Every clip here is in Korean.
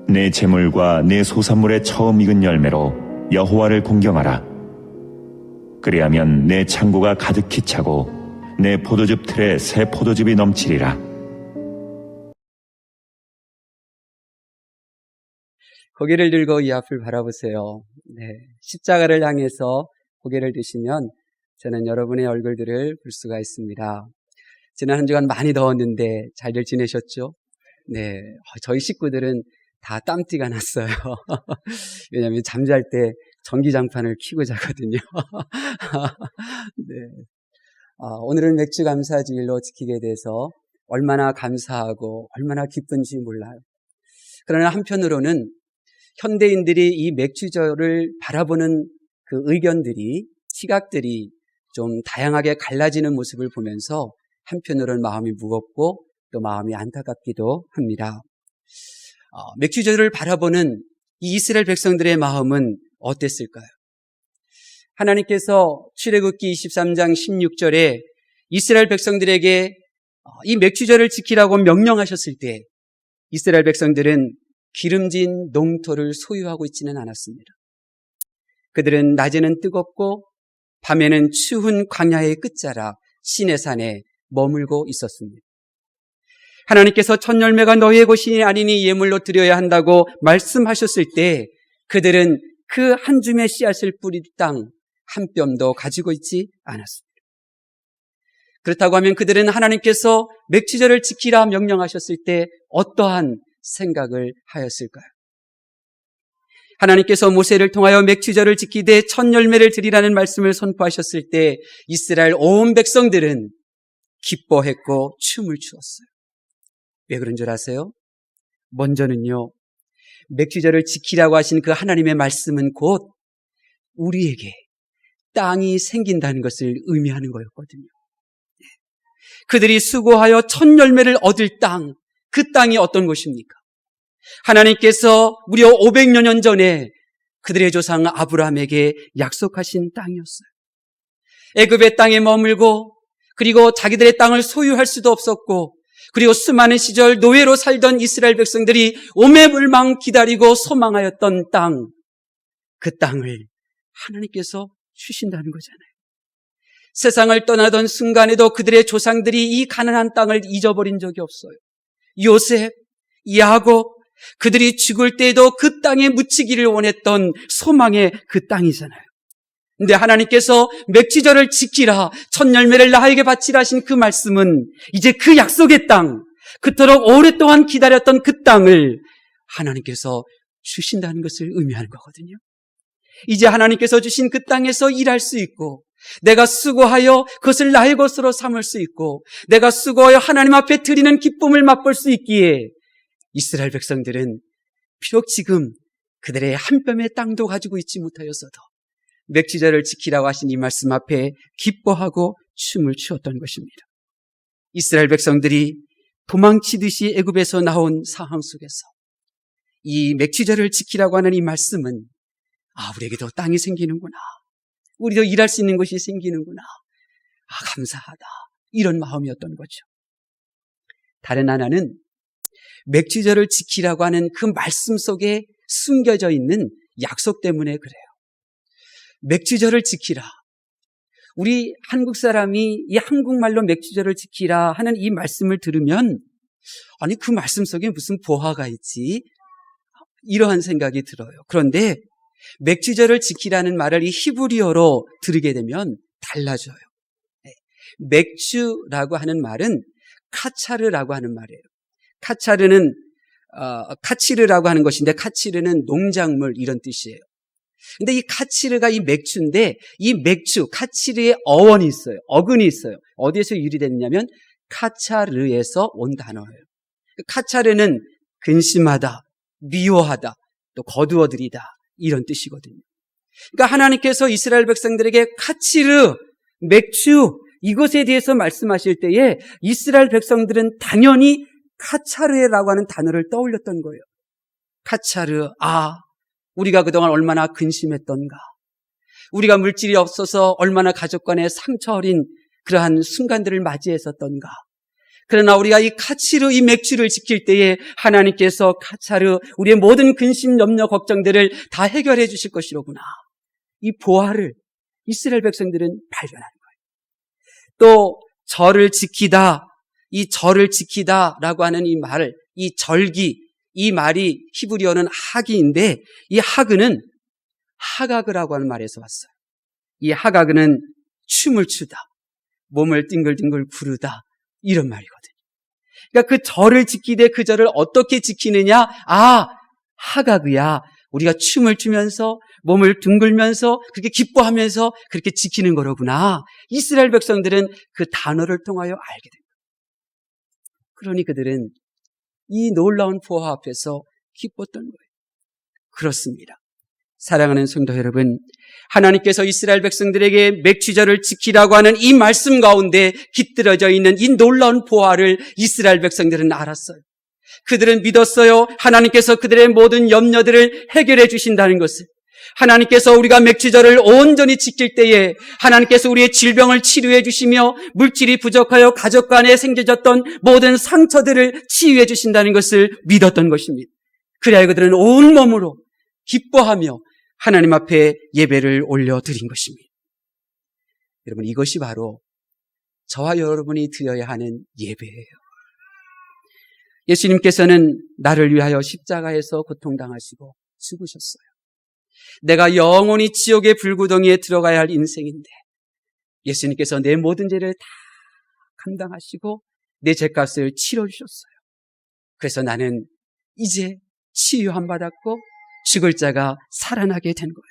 내 재물과 내 소산물의 처음 익은 열매로 여호와를 공경하라. 그리하면 내 창고가 가득히 차고 내 포도즙 틀에 새 포도즙이 넘치리라. 고개를 들고 이 앞을 바라보세요. 십자가를 향해서 고개를 드시면 저는 여러분의 얼굴들을 볼 수가 있습니다. 지난 한 주간 많이 더웠는데 잘들 지내셨죠? 저희 식구들은 다 땀띠가 났어요. 왜냐하면 잠잘 때 전기장판을 켜고 자거든요. 오늘은 맥주 감사주일로 지키게 돼서 얼마나 감사하고 얼마나 기쁜지 몰라요. 그러나 한편으로는 현대인들이 이 맥주절을 바라보는 그 의견들이, 시각들이 좀 다양하게 갈라지는 모습을 보면서 한편으로는 마음이 무겁고 또 마음이 안타깝기도 합니다. 맥주절을 바라보는 이 이스라엘 백성들의 마음은 어땠을까요? 하나님께서 출애굽기 23장 16절에 이스라엘 백성들에게 이 맥주절을 지키라고 명령하셨을 때 이스라엘 백성들은 기름진 농토를 소유하고 있지는 않았습니다. 그들은 낮에는 뜨겁고 밤에는 추운 광야의 끝자락 시내산에 머물고 있었습니다. 하나님께서 첫 열매가 너희의 것이 아니니 예물로 드려야 한다고 말씀하셨을 때 그들은 그 한 줌의 씨앗을 뿌릴 땅 한 뼘도 가지고 있지 않았습니다. 그렇다고 하면 그들은 하나님께서 맥주절을 지키라 명령하셨을 때 어떠한 생각을 하였을까요? 하나님께서 모세를 통하여 맥주절을 지키되 첫 열매를 드리라는 말씀을 선포하셨을 때 이스라엘 온 백성들은 기뻐했고 춤을 추었어요. 왜 그런 줄 아세요? 먼저는요, 맥주절을 지키라고 하신 그 하나님의 말씀은 곧 우리에게 땅이 생긴다는 것을 의미하는 거였거든요. 그들이 수고하여 첫 열매를 얻을 땅, 그 땅이 어떤 곳입니까? 하나님께서 무려 500여 년 전에 그들의 조상 아브라함에게 약속하신 땅이었어요. 애굽의 땅에 머물고 그리고 자기들의 땅을 소유할 수도 없었고 그리고 수많은 시절 노예로 살던 이스라엘 백성들이 오매불망 기다리고 소망하였던 땅, 그 땅을 하나님께서 주신다는 거잖아요. 세상을 떠나던 순간에도 그들의 조상들이 이 가나안 땅을 잊어버린 적이 없어요. 요셉, 야곱, 그들이 죽을 때에도 그 땅에 묻히기를 원했던 소망의 그 땅이잖아요. 근데 하나님께서 맥주절을 지키라, 첫 열매를 나에게 바치라 하신 그 말씀은 이제 그 약속의 땅, 그토록 오랫동안 기다렸던 그 땅을 하나님께서 주신다는 것을 의미하는 거거든요. 이제 하나님께서 주신 그 땅에서 일할 수 있고 내가 수고하여 그것을 나의 것으로 삼을 수 있고 내가 수고하여 하나님 앞에 드리는 기쁨을 맛볼 수 있기에 이스라엘 백성들은 비록 지금 그들의 한 뼘의 땅도 가지고 있지 못하였어도 맥주절을 지키라고 하신 이 말씀 앞에 기뻐하고 춤을 추었던 것입니다. 이스라엘 백성들이 도망치듯이 애굽에서 나온 상황 속에서 이 맥주절을 지키라고 하는 이 말씀은 우리에게도 땅이 생기는구나, 우리도 일할 수 있는 것이 생기는구나, 감사하다, 이런 마음이었던 거죠. 다른 하나는 맥주절을 지키라고 하는 그 말씀 속에 숨겨져 있는 약속 때문에 그래요. 맥주절을 지키라. 우리 한국 사람이 이 한국말로 맥주절을 지키라 하는 이 말씀을 들으면 아니 그 말씀 속에 무슨 보화가 있지? 이러한 생각이 들어요. 그런데 맥주절을 지키라는 말을 이 히브리어로 들으게 되면 달라져요. 맥주라고 하는 말은 카차르라고 하는 말이에요. 카차르는 카치르라고 하는 것인데 카치르는 농작물 이런 뜻이에요. 근데 이 카치르가 이 맥주인데 이 맥주, 카치르의 어원이 있어요. 어근이 있어요. 어디에서 유래됐냐면 카차르에서 온 단어예요. 카차르는 근심하다, 미워하다, 또 거두어들이다 이런 뜻이거든요. 그러니까 하나님께서 이스라엘 백성들에게 카치르, 맥주 이것에 대해서 말씀하실 때에 이스라엘 백성들은 당연히 카차르라고 하는 단어를 떠올렸던 거예요. 카차르, 우리가 그동안 얼마나 근심했던가, 우리가 물질이 없어서 얼마나 가족 간에 상처 어린 그러한 순간들을 맞이했었던가, 그러나 우리가 이 카치르, 이 맥주를 지킬 때에 하나님께서 카차르, 우리의 모든 근심, 염려, 걱정들을 다 해결해 주실 것이로구나. 이 보화를 이스라엘 백성들은 발견하는 거예요. 또 절을 지키다, 이 절을 지키다라고 하는 이 말을, 이 절기, 이 말이 히브리어는 하기인데 이 하그는 하가그라고 하는 말에서 왔어요. 이 하가그는 춤을 추다, 몸을 띵글띵글 구르다, 이런 말이거든요. 그러니까 그 절을 지키되 그 절을 어떻게 지키느냐? 하가그야. 우리가 춤을 추면서 몸을 둥글면서 그렇게 기뻐하면서 그렇게 지키는 거로구나. 이스라엘 백성들은 그 단어를 통하여 알게 됩니다. 그러니 그들은 이 놀라운 보화 앞에서 기뻤던 거예요. 그렇습니다. 사랑하는 성도 여러분, 하나님께서 이스라엘 백성들에게 맥주절을 지키라고 하는 이 말씀 가운데 깃들어져 있는 이 놀라운 보화를 이스라엘 백성들은 알았어요. 그들은 믿었어요. 하나님께서 그들의 모든 염려들을 해결해 주신다는 것을. 하나님께서 우리가 맥주절을 온전히 지킬 때에 하나님께서 우리의 질병을 치료해 주시며 물질이 부족하여 가족 간에 생겨졌던 모든 상처들을 치유해 주신다는 것을 믿었던 것입니다. 그래야 그들은 온몸으로 기뻐하며 하나님 앞에 예배를 올려드린 것입니다. 여러분, 이것이 바로 저와 여러분이 드려야 하는 예배예요. 예수님께서는 나를 위하여 십자가에서 고통당하시고 죽으셨어요. 내가 영원히 지옥의 불구덩이에 들어가야 할 인생인데 예수님께서 내 모든 죄를 다 감당하시고 내 죄값을 치러주셨어요. 그래서 나는 이제 치유함 받았고 죽을 자가 살아나게 된 거예요.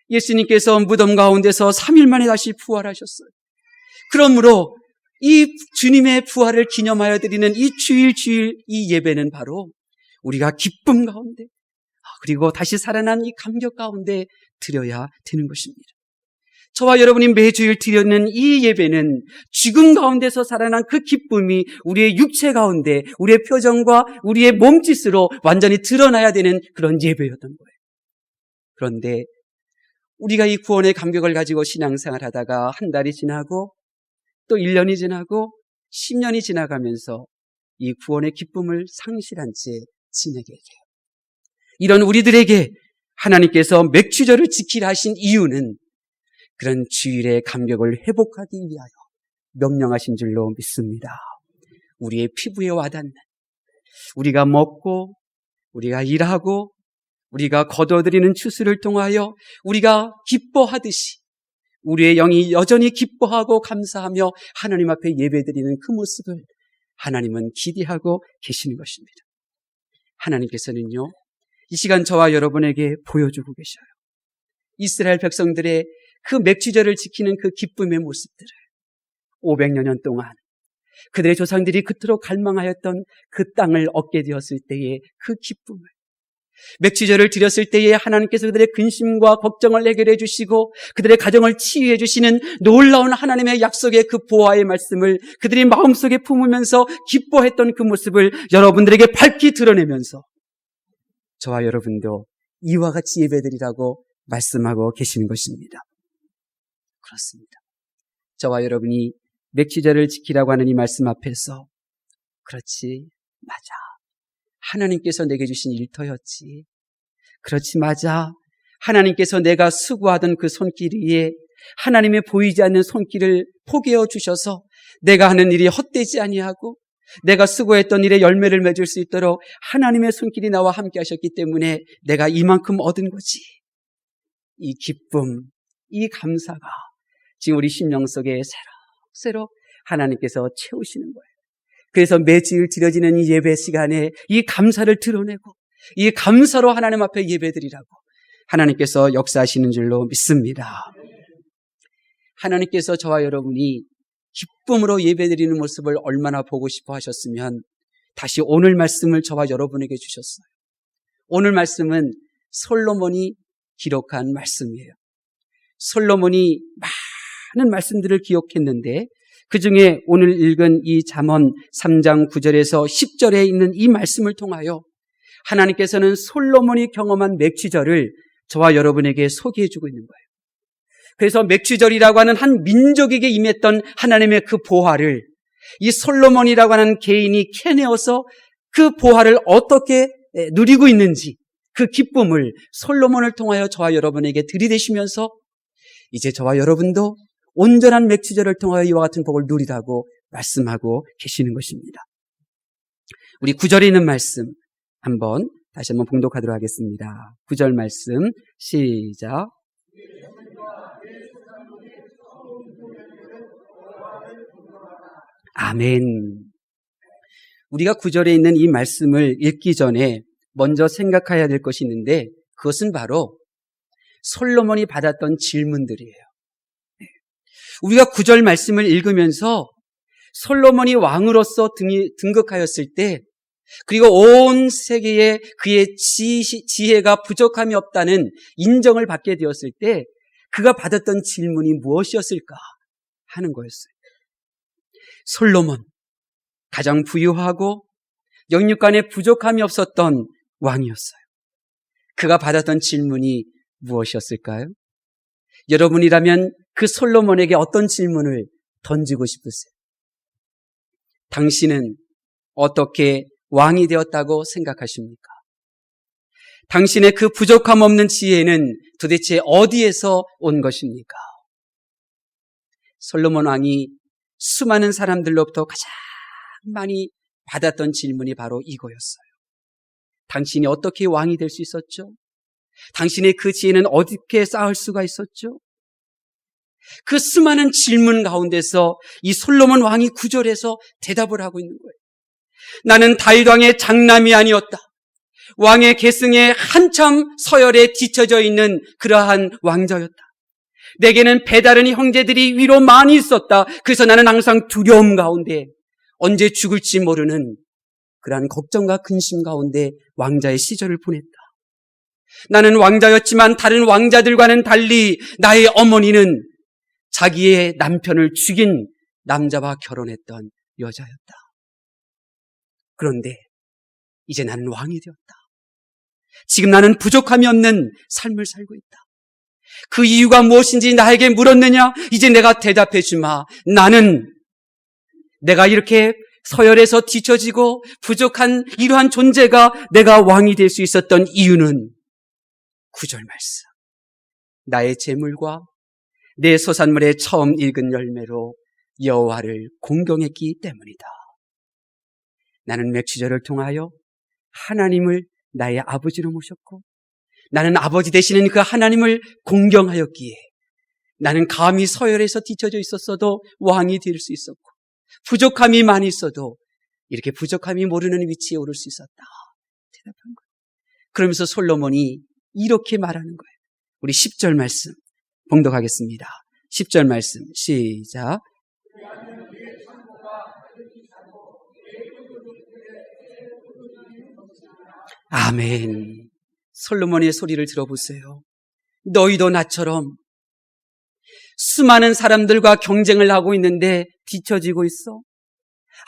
예수님께서 무덤 가운데서 3일 만에 다시 부활하셨어요. 그러므로 이 주님의 부활을 기념하여 드리는 이 주일 이 예배는 바로 우리가 기쁨 가운데 그리고 다시 살아난 이 감격 가운데 드려야 되는 것입니다. 저와 여러분이 매주일 드리는 이 예배는 죽음 가운데서 살아난 그 기쁨이 우리의 육체 가운데 우리의 표정과 우리의 몸짓으로 완전히 드러나야 되는 그런 예배였던 거예요. 그런데 우리가 이 구원의 감격을 가지고 신앙생활 하다가 한 달이 지나고 또 1년이 지나고 10년이 지나가면서 이 구원의 기쁨을 상실한 채 지내게 돼요. 이런 우리들에게 하나님께서 맥주절을 지키라 하신 이유는 그런 주일의 감격을 회복하기 위하여 명령하신 줄로 믿습니다. 우리의 피부에 와닿는, 우리가 먹고 우리가 일하고 우리가 거둬들이는 추수를 통하여 우리가 기뻐하듯이 우리의 영이 여전히 기뻐하고 감사하며 하나님 앞에 예배드리는 그 모습을 하나님은 기대하고 계시는 것입니다. 하나님께서는요, 이 시간 저와 여러분에게 보여주고 계셔요. 이스라엘 백성들의 그 맥주절을 지키는 그 기쁨의 모습들을 500여 년 동안 그들의 조상들이 그토록 갈망하였던 그 땅을 얻게 되었을 때의 그 기쁨을, 맥주절을 드렸을 때에 하나님께서 그들의 근심과 걱정을 해결해 주시고 그들의 가정을 치유해 주시는 놀라운 하나님의 약속의 그 보화의 말씀을 그들이 마음속에 품으면서 기뻐했던 그 모습을 여러분들에게 밝히 드러내면서 저와 여러분도 이와 같이 예배드리라고 말씀하고 계시는 것입니다. 그렇습니다. 저와 여러분이 맥주절을 지키라고 하는 이 말씀 앞에서 그렇지, 맞아. 하나님께서 내게 주신 일터였지. 그렇지, 맞아. 하나님께서 내가 수고하던 그 손길 위에 하나님의 보이지 않는 손길을 포개어 주셔서 내가 하는 일이 헛되지 아니하고 내가 수고했던 일에 열매를 맺을 수 있도록 하나님의 손길이 나와 함께 하셨기 때문에 내가 이만큼 얻은 거지. 이 기쁨, 이 감사가 지금 우리 심령 속에 새록새록 하나님께서 채우시는 거예요. 그래서 매주일 드려지는 이 예배 시간에 이 감사를 드러내고 이 감사로 하나님 앞에 예배드리라고 하나님께서 역사하시는 줄로 믿습니다. 하나님께서 저와 여러분이 기쁨으로 예배드리는 모습을 얼마나 보고 싶어 하셨으면 다시 오늘 말씀을 저와 여러분에게 주셨어요. 오늘 말씀은 솔로몬이 기록한 말씀이에요. 솔로몬이 많은 말씀들을 기록했는데 그 중에 오늘 읽은 이 잠언 3장 9절에서 10절에 있는 이 말씀을 통하여 하나님께서는 솔로몬이 경험한 맥주절을 저와 여러분에게 소개해 주고 있는 거예요. 그래서 맥주절이라고 하는 한 민족에게 임했던 하나님의 그 보화를 이 솔로몬이라고 하는 개인이 캐내어서 그 보화를 어떻게 누리고 있는지, 그 기쁨을 솔로몬을 통하여 저와 여러분에게 들이대시면서 이제 저와 여러분도 온전한 맥추절을 통하여 이와 같은 복을 누리라고 말씀하고 계시는 것입니다. 우리 9절에 있는 말씀 다시 한번 봉독하도록 하겠습니다. 9절 말씀 시작. 아멘. 우리가 9절에 있는 이 말씀을 읽기 전에 먼저 생각해야 될 것이 있는데 그것은 바로 솔로몬이 받았던 질문들이에요. 우리가 9절 말씀을 읽으면서 솔로몬이 왕으로서 등극하였을 때, 그리고 온 세계에 그의 지혜가 부족함이 없다는 인정을 받게 되었을 때 그가 받았던 질문이 무엇이었을까 하는 거였어요. 솔로몬, 가장 부유하고 영육간에 부족함이 없었던 왕이었어요. 그가 받았던 질문이 무엇이었을까요? 여러분이라면 그 솔로몬에게 어떤 질문을 던지고 싶으세요? 당신은 어떻게 왕이 되었다고 생각하십니까? 당신의 그 부족함 없는 지혜는 도대체 어디에서 온 것입니까? 솔로몬 왕이 수많은 사람들로부터 가장 많이 받았던 질문이 바로 이거였어요. 당신이 어떻게 왕이 될 수 있었죠? 당신의 그 지혜는 어떻게 쌓을 수가 있었죠? 그 수많은 질문 가운데서 이 솔로몬 왕이 9절에서 대답을 하고 있는 거예요. 나는 다윗 왕의 장남이 아니었다. 왕의 계승에 한참 서열에 뒤처져 있는 그러한 왕자였다. 내게는 배다른 형제들이 위로 많이 있었다. 그래서 나는 항상 두려움 가운데 언제 죽을지 모르는 그러한 걱정과 근심 가운데 왕자의 시절을 보냈다. 나는 왕자였지만 다른 왕자들과는 달리 나의 어머니는 자기의 남편을 죽인 남자와 결혼했던 여자였다. 그런데 이제 나는 왕이 되었다. 지금 나는 부족함이 없는 삶을 살고 있다. 그 이유가 무엇인지 나에게 물었느냐? 이제 내가 대답해 주마. 나는 내가 이렇게 서열에서 뒤처지고 부족한 이러한 존재가 내가 왕이 될 수 있었던 이유는 9절 말씀. 나의 재물과 내 소산물의 처음 익은 열매로 여호와를 공경했기 때문이다. 나는 맥추절을 통하여 하나님을 나의 아버지로 모셨고 나는 아버지 되시는 그 하나님을 공경하였기에 나는 감히 서열에서 뒤처져 있었어도 왕이 될 수 있었고 부족함이 많이 있어도 이렇게 부족함이 모르는 위치에 오를 수 있었다. 대답한 거예요. 그러면서 솔로몬이 이렇게 말하는 거예요. 우리 10절 말씀 봉독하겠습니다. 10절 말씀 시작. 아멘. 솔로몬의 소리를 들어보세요. 너희도 나처럼 수많은 사람들과 경쟁을 하고 있는데 뒤처지고 있어?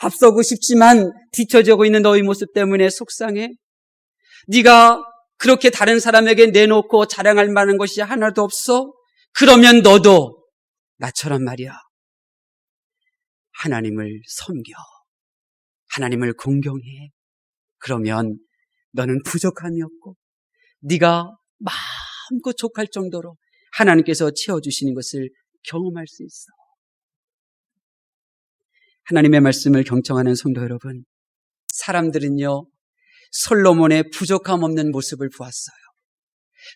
앞서고 싶지만 뒤처지고 있는 너희 모습 때문에 속상해? 네가 그렇게 다른 사람에게 내놓고 자랑할 만한 것이 하나도 없어? 그러면 너도 나처럼 말이야. 하나님을 섬겨. 하나님을 공경해. 그러면 너는 부족함이 없고 네가 마음껏 족할 정도로 하나님께서 채워주시는 것을 경험할 수 있어. 하나님의 말씀을 경청하는 성도 여러분, 사람들은요 솔로몬의 부족함 없는 모습을 보았어요.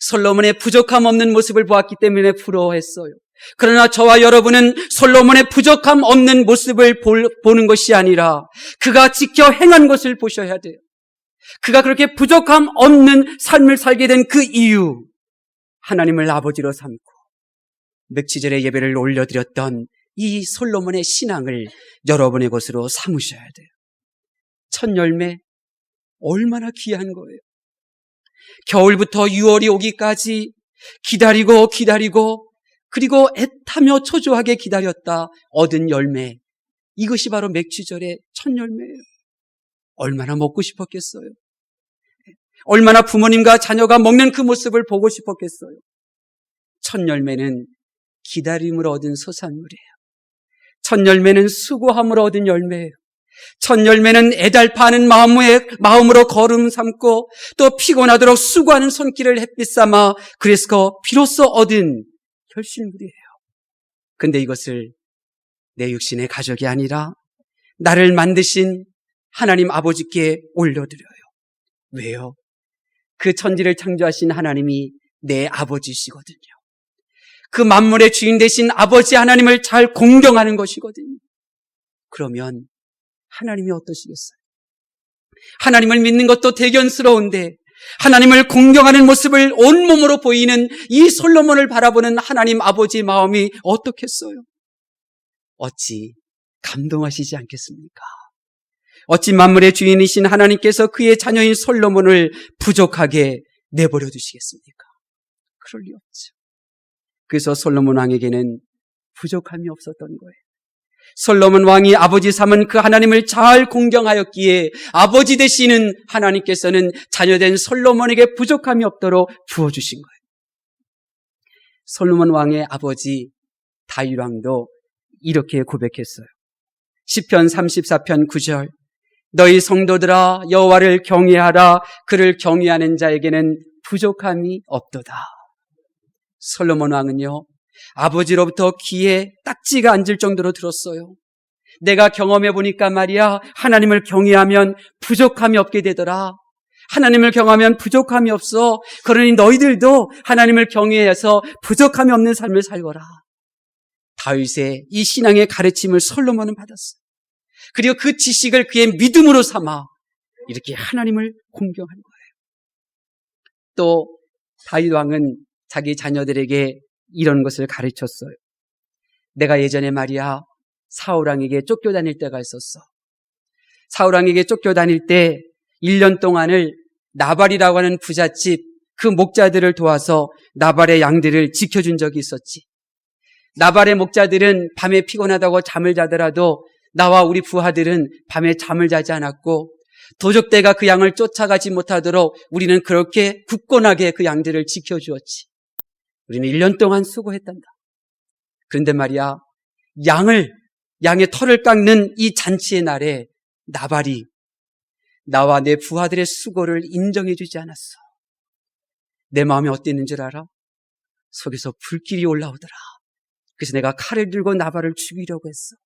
솔로몬의 부족함 없는 모습을 보았기 때문에 부러워했어요. 그러나 저와 여러분은 솔로몬의 부족함 없는 모습을 보는 것이 아니라 그가 지켜 행한 것을 보셔야 돼요. 그가 그렇게 부족함 없는 삶을 살게 된 그 이유, 하나님을 아버지로 삼고 맥추절의 예배를 올려드렸던 이 솔로몬의 신앙을 여러분의 것으로 삼으셔야 돼요. 첫 열매 얼마나 귀한 거예요. 겨울부터 6월이 오기까지 기다리고 그리고 애타며 초조하게 기다렸다 얻은 열매, 이것이 바로 맥추절의 첫 열매예요. 얼마나 먹고 싶었겠어요. 얼마나 부모님과 자녀가 먹는 그 모습을 보고 싶었겠어요. 첫 열매는 기다림을 얻은 소산물이에요. 첫 열매는 수고함으로 얻은 열매예요. 첫 열매는 애달파하는 마음으로 걸음 삼고 또 피곤하도록 수고하는 손길을 햇빛 삼아 그래서 비로소 얻은 결실물이에요. 근데 이것을 내 육신의 가족이 아니라 나를 만드신 하나님 아버지께 올려드려요. 왜요? 그 천지를 창조하신 하나님이 내 아버지시거든요. 그 만물의 주인 되신 아버지 하나님을 잘 공경하는 것이거든요. 그러면 하나님이 어떠시겠어요? 하나님을 믿는 것도 대견스러운데 하나님을 공경하는 모습을 온몸으로 보이는 이 솔로몬을 바라보는 하나님 아버지의 마음이 어떻겠어요? 어찌 감동하시지 않겠습니까? 어찌 만물의 주인이신 하나님께서 그의 자녀인 솔로몬을 부족하게 내버려 두시겠습니까? 그럴 리 없죠. 그래서 솔로몬 왕에게는 부족함이 없었던 거예요. 솔로몬 왕이 아버지 삼은 그 하나님을 잘 공경하였기에 아버지 되시는 하나님께서는 자녀된 솔로몬에게 부족함이 없도록 부어주신 거예요. 솔로몬 왕의 아버지 다윗 왕도 이렇게 고백했어요. 시편 34편 9절 너희 성도들아 여호와를 경외하라. 그를 경외하는 자에게는 부족함이 없도다. 솔로몬 왕은요, 아버지로부터 귀에 딱지가 앉을 정도로 들었어요. 내가 경험해 보니까 말이야, 하나님을 경외하면 부족함이 없게 되더라. 하나님을 경험하면 부족함이 없어. 그러니 너희들도 하나님을 경외해서 부족함이 없는 삶을 살거라. 다윗의 이 신앙의 가르침을 솔로몬은 받았어요. 그리고 그 지식을 그의 믿음으로 삼아 이렇게 하나님을 공경한 거예요. 또 다윗 왕은 자기 자녀들에게 이런 것을 가르쳤어요. 내가 예전에 말이야 사울 왕에게 쫓겨다닐 때가 있었어. 사울 왕에게 쫓겨다닐 때 1년 동안을 나발이라고 하는 부잣집 그 목자들을 도와서 나발의 양들을 지켜준 적이 있었지. 나발의 목자들은 밤에 피곤하다고 잠을 자더라도 나와 우리 부하들은 밤에 잠을 자지 않았고 도적대가 그 양을 쫓아가지 못하도록 우리는 그렇게 굳건하게 그 양들을 지켜주었지. 우리는 1년 동안 수고했단다. 그런데 말이야, 양의 털을 깎는 이 잔치의 날에 나발이 나와 내 부하들의 수고를 인정해 주지 않았어. 내 마음이 어땠는 줄 알아? 속에서 불길이 올라오더라. 그래서 내가 칼을 들고 나발을 죽이려고 했어.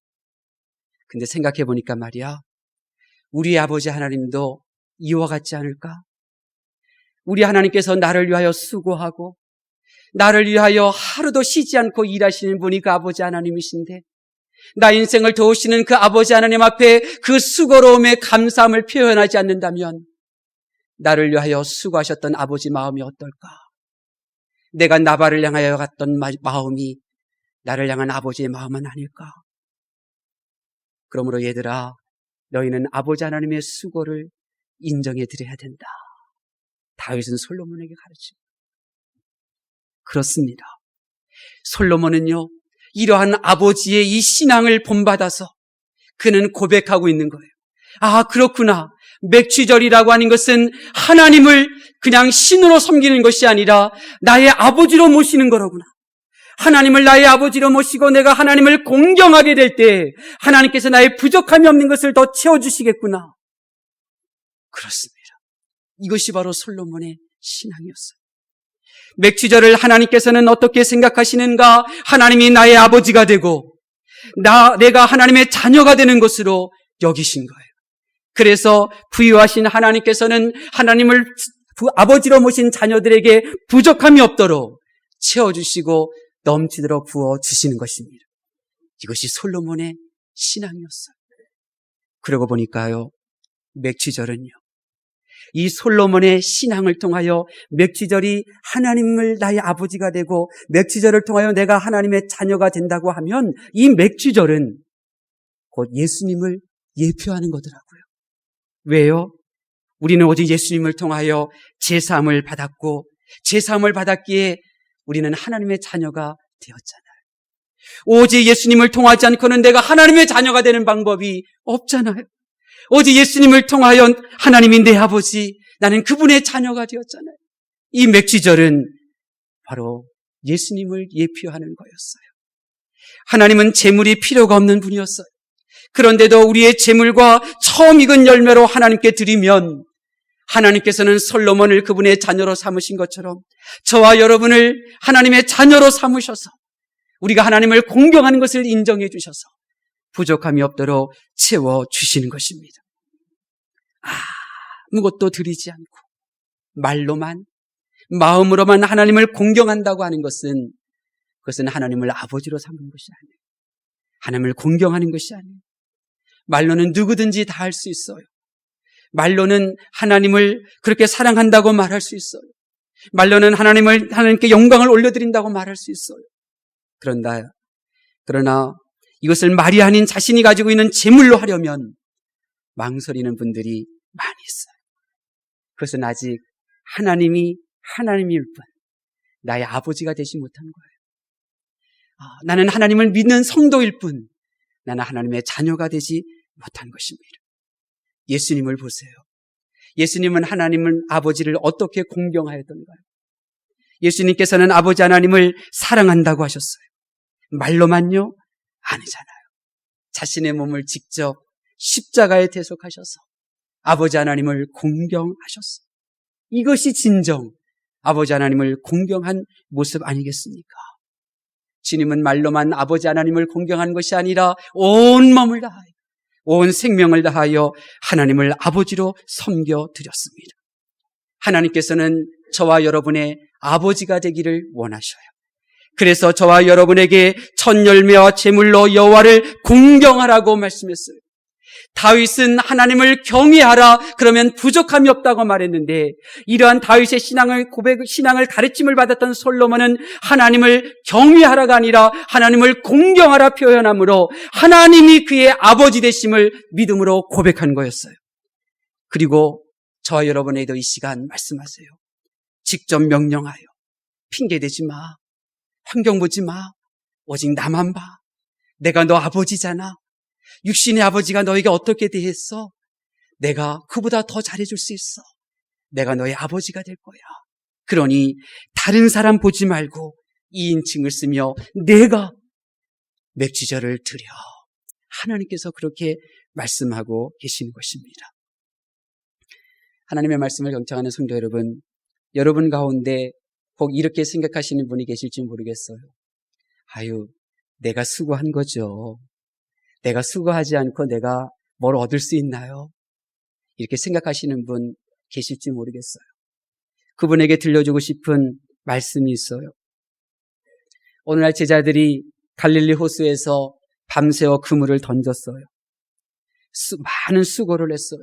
근데 생각해 보니까 말이야, 우리 아버지 하나님도 이와 같지 않을까? 우리 하나님께서 나를 위하여 수고하고 나를 위하여 하루도 쉬지 않고 일하시는 분이 그 아버지 하나님이신데 나 인생을 도우시는 그 아버지 하나님 앞에 그 수고로움의 감사함을 표현하지 않는다면 나를 위하여 수고하셨던 아버지 마음이 어떨까? 내가 나발을 향하여 갔던 마음이 나를 향한 아버지의 마음은 아닐까? 그러므로 얘들아, 너희는 아버지 하나님의 수고를 인정해 드려야 된다. 다윗은 솔로몬에게 가르칩니다. 그렇습니다. 솔로몬은요, 이러한 아버지의 이 신앙을 본받아서 그는 고백하고 있는 거예요. 아, 그렇구나. 맥취절이라고 하는 것은 하나님을 그냥 신으로 섬기는 것이 아니라 나의 아버지로 모시는 거로구나. 하나님을 나의 아버지로 모시고 내가 하나님을 공경하게 될 때 하나님께서 나의 부족함이 없는 것을 더 채워주시겠구나. 그렇습니다. 이것이 바로 솔로몬의 신앙이었어요. 맥취절을 하나님께서는 어떻게 생각하시는가? 하나님이 나의 아버지가 되고 내가 하나님의 자녀가 되는 것으로 여기신 거예요. 그래서 부유하신 하나님께서는 하나님을 아버지로 모신 자녀들에게 부족함이 없도록 채워주시고 넘치도록 부어주시는 것입니다. 이것이 솔로몬의 신앙이었어요. 그러고 보니까요, 맥취절은요, 이 솔로몬의 신앙을 통하여 맥취절이 하나님을 나의 아버지가 되고 맥취절을 통하여 내가 하나님의 자녀가 된다고 하면 이 맥취절은 곧 예수님을 예표하는 거더라고요. 왜요? 우리는 오직 예수님을 통하여 제사함을 받았고 제사함을 받았기에 우리는 하나님의 자녀가 되었잖아요. 오직 예수님을 통하지 않고는 내가 하나님의 자녀가 되는 방법이 없잖아요. 오직 예수님을 통하여 하나님이 내 아버지, 나는 그분의 자녀가 되었잖아요. 이 맥취절은 바로 예수님을 예표하는 거였어요. 하나님은 재물이 필요가 없는 분이었어요. 그런데도 우리의 재물과 처음 익은 열매로 하나님께 드리면 하나님께서는 솔로몬을 그분의 자녀로 삼으신 것처럼 저와 여러분을 하나님의 자녀로 삼으셔서 우리가 하나님을 공경하는 것을 인정해 주셔서 부족함이 없도록 채워주시는 것입니다. 아무것도 드리지 않고 말로만, 마음으로만 하나님을 공경한다고 하는 것은 그것은 하나님을 아버지로 삼는 것이 아니에요. 하나님을 공경하는 것이 아니에요. 말로는 누구든지 다 할 수 있어요. 말로는 하나님을 그렇게 사랑한다고 말할 수 있어요. 말로는 하나님께 영광을 올려드린다고 말할 수 있어요. 그러나 이것을 말이 아닌 자신이 가지고 있는 재물로 하려면 망설이는 분들이 많이 있어요. 그것은 아직 하나님이 하나님일 뿐 나의 아버지가 되지 못한 거예요. 나는 하나님을 믿는 성도일 뿐 나는 하나님의 자녀가 되지 못한 것입니다. 예수님을 보세요. 예수님은 하나님은 아버지를 어떻게 공경하였던가요? 예수님께서는 아버지 하나님을 사랑한다고 하셨어요. 말로만요? 아니잖아요. 자신의 몸을 직접 십자가에 대속하셔서 아버지 하나님을 공경하셨어요. 이것이 진정 아버지 하나님을 공경한 모습 아니겠습니까? 주님은 말로만 아버지 하나님을 공경한 것이 아니라 온 마음을 다하여 온 생명을 다하여 하나님을 아버지로 섬겨드렸습니다. 하나님께서는 저와 여러분의 아버지가 되기를 원하셔요. 그래서 저와 여러분에게 첫 열매와 제물로 여호와를 공경하라고 말씀했어요. 다윗은 하나님을 경외하라 그러면 부족함이 없다고 말했는데 이러한 다윗의 신앙을 가르침을 받았던 솔로몬은 하나님을 경외하라가 아니라 하나님을 공경하라 표현하므로 하나님이 그의 아버지 되심을 믿음으로 고백한 거였어요. 그리고 저와 여러분에게도 이 시간 말씀하세요. 직접 명령하여 핑계대지 마. 환경 보지 마. 오직 나만 봐. 내가 너 아버지잖아. 육신의 아버지가 너에게 어떻게 대했어? 내가 그보다 더 잘해줄 수 있어. 내가 너의 아버지가 될 거야. 그러니 다른 사람 보지 말고 2인칭을 쓰며 내가 맥주절을 드려. 하나님께서 그렇게 말씀하고 계시는 것입니다. 하나님의 말씀을 경청하는 성도 여러분, 여러분 가운데 혹 이렇게 생각하시는 분이 계실지 모르겠어요. 내가 수고한 거죠. 내가 수고하지 않고 내가 뭘 얻을 수 있나요? 이렇게 생각하시는 분 계실지 모르겠어요. 그분에게 들려주고 싶은 말씀이 있어요. 오늘날 제자들이 갈릴리 호수에서 밤새워 그물을 던졌어요. 많은 수고를 했어요.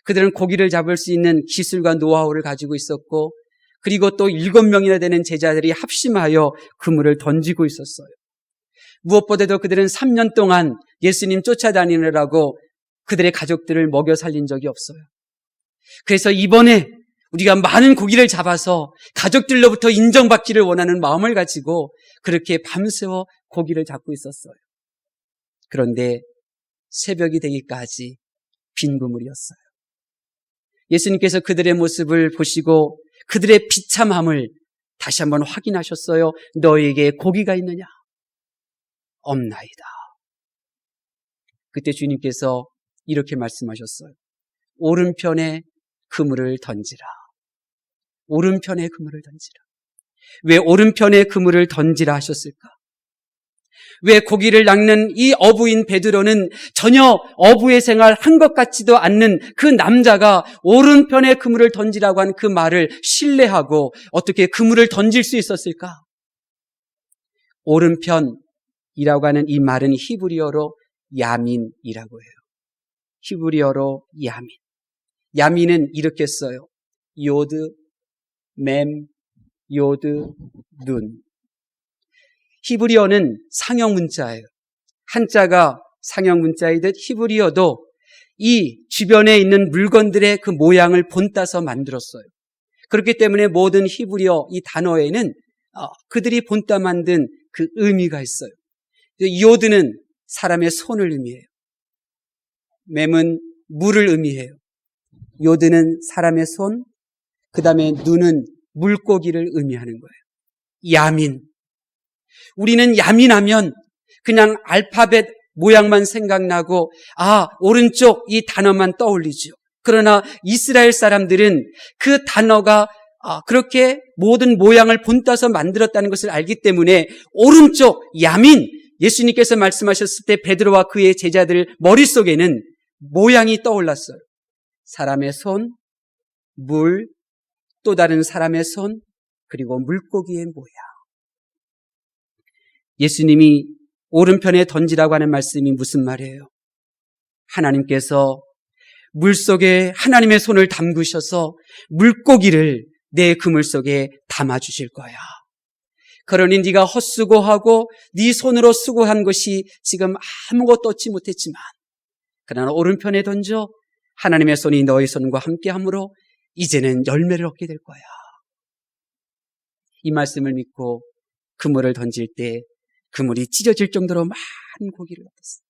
그들은 고기를 잡을 수 있는 기술과 노하우를 가지고 있었고 그리고 또 7명이나 되는 제자들이 합심하여 그물을 던지고 있었어요. 무엇보다도 그들은 3년 동안 예수님 쫓아다니느라고 그들의 가족들을 먹여 살린 적이 없어요. 그래서 이번에 우리가 많은 고기를 잡아서 가족들로부터 인정받기를 원하는 마음을 가지고 그렇게 밤새워 고기를 잡고 있었어요. 그런데 새벽이 되기까지 빈 그물이었어요. 예수님께서 그들의 모습을 보시고 그들의 비참함을 다시 한번 확인하셨어요. 너에게 고기가 있느냐? 없나이다. 그때 주님께서 이렇게 말씀하셨어요. 오른편에 그물을 던지라. 오른편에 그물을 던지라. 왜 오른편에 그물을 던지라 하셨을까? 왜 고기를 낚는 이 어부인 베드로는 전혀 어부의 생활 한 것 같지도 않는 그 남자가 오른편에 그물을 던지라고 한 그 말을 신뢰하고 어떻게 그물을 던질 수 있었을까? 오른편이라고 하는 이 말은 히브리어로 야민이라고 해요. 히브리어로 야민. 야민은 이렇게 써요. 요드, 맴, 요드, 눈. 히브리어는 상형 문자예요. 한자가 상형 문자이듯 히브리어도 이 주변에 있는 물건들의 그 모양을 본따서 만들었어요. 그렇기 때문에 모든 히브리어 이 단어에는 그들이 본따 만든 그 의미가 있어요. 요드는 사람의 손을 의미해요. 맴은 물을 의미해요. 요드는 사람의 손, 그 다음에 눈은 물고기를 의미하는 거예요. 야민. 우리는 야민하면 그냥 알파벳 모양만 생각나고 오른쪽 이 단어만 떠올리죠. 그러나 이스라엘 사람들은 그 단어가 그렇게 모든 모양을 본따서 만들었다는 것을 알기 때문에 오른쪽 야민, 예수님께서 말씀하셨을 때 베드로와 그의 제자들 머릿속에는 모양이 떠올랐어요. 사람의 손, 물, 또 다른 사람의 손, 그리고 물고기의 모양. 예수님이 오른편에 던지라고 하는 말씀이 무슨 말이에요? 하나님께서 물속에 하나님의 손을 담그셔서 물고기를 내 그물 속에 담아주실 거야. 그러니 네가 헛수고하고 네 손으로 수고한 것이 지금 아무것도 얻지 못했지만 그러나 오른편에 던져 하나님의 손이 너의 손과 함께함으로 이제는 열매를 얻게 될 거야. 이 말씀을 믿고 그물을 던질 때 그물이 찢어질 정도로 많은 고기를 얻었어요.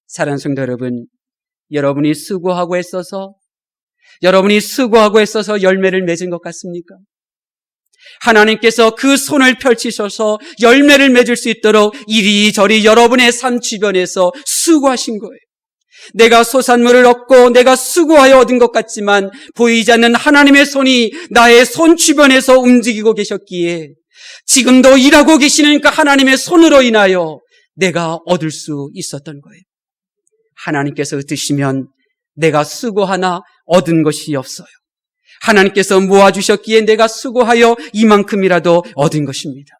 사랑하는 성도 여러분, 여러분이 수고하고 애써서 열매를 맺은 것 같습니까? 하나님께서 그 손을 펼치셔서 열매를 맺을 수 있도록 이리저리 여러분의 삶 주변에서 수고하신 거예요. 내가 소산물을 얻고 내가 수고하여 얻은 것 같지만 보이지 않는 하나님의 손이 나의 손 주변에서 움직이고 계셨기에 지금도 일하고 계시는 그 하나님의 손으로 인하여 내가 얻을 수 있었던 거예요. 하나님께서 드시면 내가 수고하나 얻은 것이 없어요. 하나님께서 모아주셨기에 내가 수고하여 이만큼이라도 얻은 것입니다.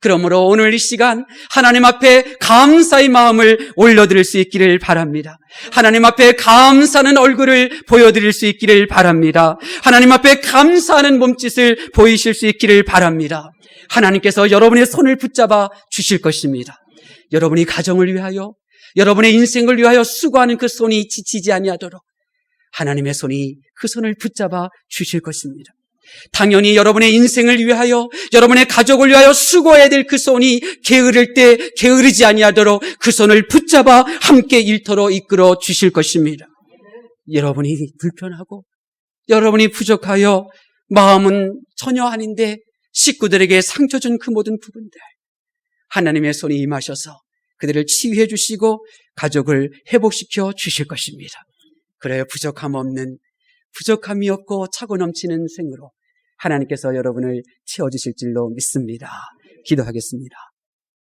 그러므로 오늘 이 시간 하나님 앞에 감사의 마음을 올려드릴 수 있기를 바랍니다. 하나님 앞에 감사하는 얼굴을 보여드릴 수 있기를 바랍니다. 하나님 앞에 감사하는 몸짓을 보이실 수 있기를 바랍니다. 하나님께서 여러분의 손을 붙잡아 주실 것입니다. 여러분이 가정을 위하여 여러분의 인생을 위하여 수고하는 그 손이 지치지 아니하도록 하나님의 손이 그 손을 붙잡아 주실 것입니다. 당연히 여러분의 인생을 위하여 여러분의 가족을 위하여 수고해야 될 그 손이 게으를 때 게으르지 아니하도록 그 손을 붙잡아 함께 일터로 이끌어 주실 것입니다. 여러분이 불편하고 여러분이 부족하여 마음은 전혀 아닌데 식구들에게 상처 준 그 모든 부분들 하나님의 손이 임하셔서 그들을 치유해 주시고 가족을 회복시켜 주실 것입니다. 그래야 부족함이 없고 차고 넘치는 생으로 하나님께서 여러분을 채워주실 줄로 믿습니다. 기도하겠습니다.